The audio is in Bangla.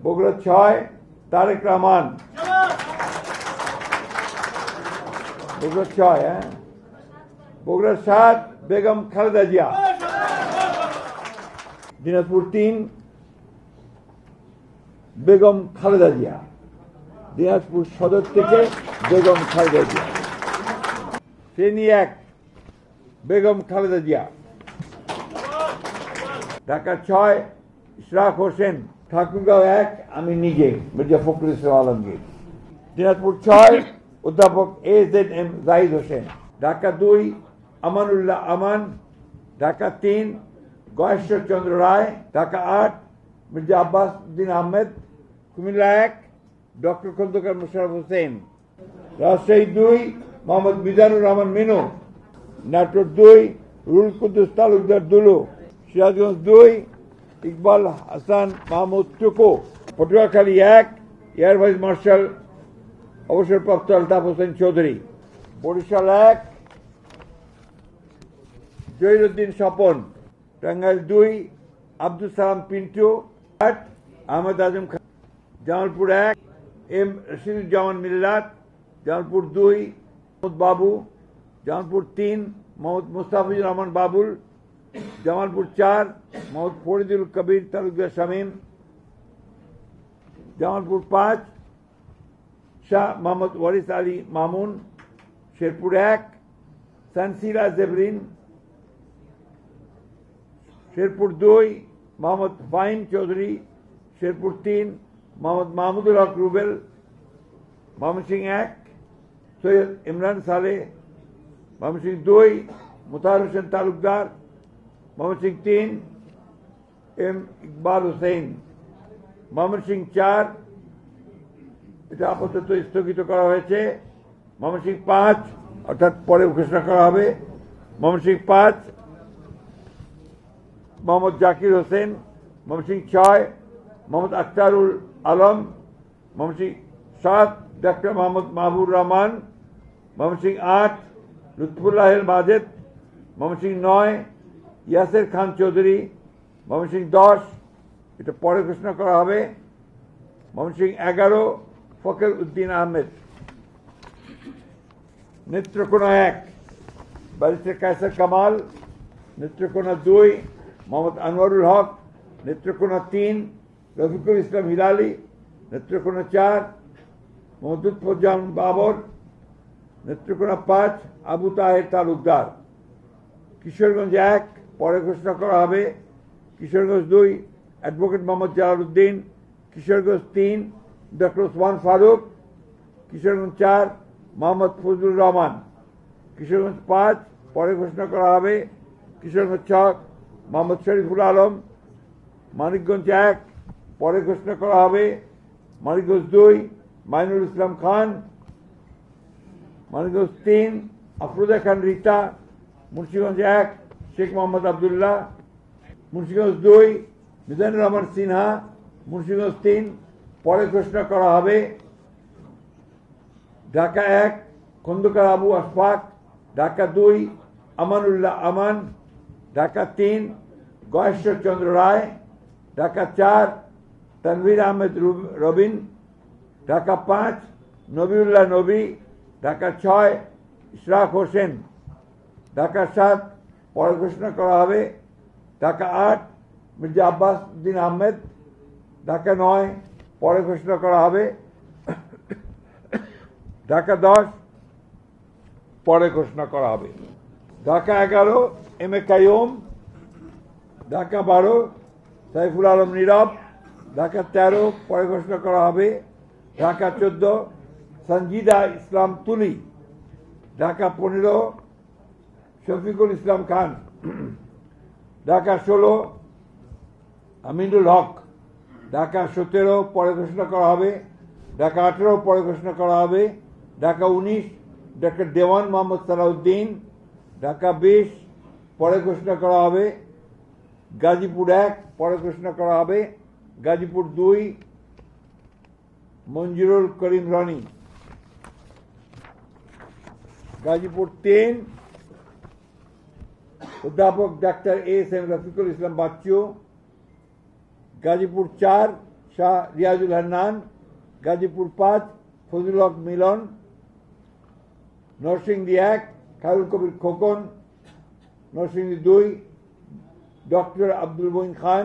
বগুড়া 6 তারেক রহমান, বগুড়া 6, বগুড়া 7 বেগম খালেদা জিয়া, দিনাজপুর 3 বেগম খালেদা জিয়া, দিনাজপুর সদর থেকে বেগম খালেদা জিয়া, ফেনী 1 বেগম খালেদা জিয়া, ঢাকা 6 ইশরাক হোসেন, ঠাকুরগাঁও 1 আমি নিজে মির্জা ফখরুল ইসলাম আলমগীর, দিনাজপুর 6 অধ্যাপক AZM জাহিদ হোসেন, ঢাকা 2 আমানুল্লাহ আমান, ঢাকা 3 গয়েশ্বর চন্দ্র রায়, ঢাকা 8 মির্জা আব্বাস উদ্দিন আহমেদ, কুমিল্লা 1 ডক্টর খন্দকার মোশাররফ হোসেন, রাজশাহী 2 মোহাম্মদ মিজানুর রহমান মিনু, নাটোর 2 রুল কুদ্দুস তালুকদার দুলু, সিরাজগঞ্জ 2 ইকবাল হাসান মাহমুদ টুকু, পটুয়াখালী 1 এয়ার ভাইস মার্শাল অবসরপ্রাপ্ত আলতাফ হোসেন চৌধুরী, বরিশাল 1 জহিরুদ্দিন স্বপন, টাঙ্গাইল 2 আব্দুল সালাম পিন্টু, 8 আহমদ আজম খান, জামালপুর 1 এম রশিদুজ্জামান মিল্লাত, জামালপুর 2 মোহাম্মদ বাবু, জামালপুর 3 মোহাম্মদ মুস্তাফিজুর রহমান বাবুল, জামালপুর 4 মোহাম্মদ ফরিদুল কবির তালুকদার শামীম, জামালপুর 5 শাহ মোহাম্মদ ওয়ারিস আলী মামুন, শেরপুর 1 সানসিরা জেবরিন, শেরপুর 2 মোহাম্মদ ফাহিম চৌধুরী, শেরপুর 3 মোহাম্মদ মাহমুদুল হক রুবেল, ময়মনসিংহ 1 সৈয়দ ইমরান সালেহ, ময়মনসিংহ 2 মুতাহার হোসেন তালুকদার, ময়মনসিংহ 3 এম ইকবাল হোসেন, ময়মনসিংহ 4 এটা আপাতত স্থগিত করা হয়েছে, ময়মনসিংহ 5 অর্থাৎ পরে ঘোষণা করা হবে, ময়মনসিংহ 5 মোহাম্মদ জাকির হোসেন, ময়মনসিংহ 6 মোহাম্মদ আখতারুল আলম, ময়মনসিংহ 7 ডাক্তার মোহাম্মদ মাহবুর রহমান, ময়মনসিংহ 8 লুৎফুল্লাহ মাজেদ, ময়মনসিংহ 9 ইয়াসের খান চৌধুরী, ময়মনসিংহ 10 এটা পরে ঘোষণা করা হবে, ময়মনসিংহ 11 ফখর উদ্দিন আহমেদ, নেত্রকোনা 1 ব্যারিস্টার কায়সার কামাল, নেত্রকোনা 2 মোহাম্মদ আনোয়ারুল হক, নেত্রকোনা 3 রফিকুল ইসলাম হিলালি, নেত্রকোনা 4 মোহাম্মদ লুৎফুজ্জামান বাবর, নেত্রকোনা 5 আবু তাহের তালুকদার, কিশোরগঞ্জ 1 পরে ঘোষণা করা হবে, কিশোরগঞ্জ 2 অ্যাডভোকেট মোহাম্মদ জালালউদ্দিন, কিশোরগঞ্জ 3 ডক্টর ওসমান ফারুক, কিশোরগঞ্জ 4 মোহাম্মদ ফজলুর রহমান, কিশোরগঞ্জ 5 পরে ঘোষণা করা হবে, কিশোরগঞ্জ 6 মোহাম্মদ শরীফুল আলম, মানিকগঞ্জ 1 পরে ঘোষণা করা হবে, মানিকগঞ্জ 2 মাইনুল ইসলাম খান, মানিকগঞ্জ 3 আফরোজা খান রিতা, মুন্সিগঞ্জ 1 শেখ মোহাম্মদ আবদুল্লাহ, মুন্সিগঞ্জ 2 মিজানুর রহমান সিনহা, মুন্সিগঞ্জ 3 পরে ঘোষণা করা হবে, ঢাকা 1 খন্দকার আবু আশফাক, ঢাকা 2 আমানুল্লাহ আমান, ঢাকা 3 গয়েশ্বর চন্দ্র রায়, ঢাকা 4 তানভীর আহমেদ রবিন, ঢাকা 5 নবিউল্লাহ নবী, ঢাকা 6 ইশরাক হোসেন, ঢাকা 7 পরে ঘোষণা করা হবে, ঢাকা 8 মির্জা আব্বাস উদ্দিন আহমেদ, ঢাকা 9 পরে ঘোষণা করা হবে, ঢাকা 10 পরে ঘোষণা করা হবে, ঢাকা 11 এম এ কাইয়ুম, ঢাকা 12 সাইফুল আলম নীরব, ঢাকা 13 পরে ঘোষণা করা হবে, ঢাকা 14 সঞ্জিদা ইসলাম তুলি, ঢাকা 15 শফিকুল ইসলাম খান, ঢাকা 16 আমিনুল হক, ঢাকা 17 পরে ঘোষণা করা হবে, ঢাকা 18 পরে ঘোষণা করা হবে, ঢাকা 19 ডক্টর দেওয়ান মোহাম্মদ সালাউদ্দিন, ঢাকা 20 পরে ঘোষণা করা হবে, গাজীপুর 1 পরে ঘোষণা করা হবে, গাজীপুর 2 মঞ্জুরুল করিম রনি, গাজীপুর 3 অধ্যাপক ডাক্তার ASM রফিকুল ইসলাম বাচ্চু, গাজীপুর 4 শাহ রিয়াজুল হান্নান, গাজীপুর 5 ফজলুল হক মিলন, নরসিংদী 1 খায়রুল কবির খোকন, নরসিংদী 2 ডক্টর আব্দুল মঈন খান,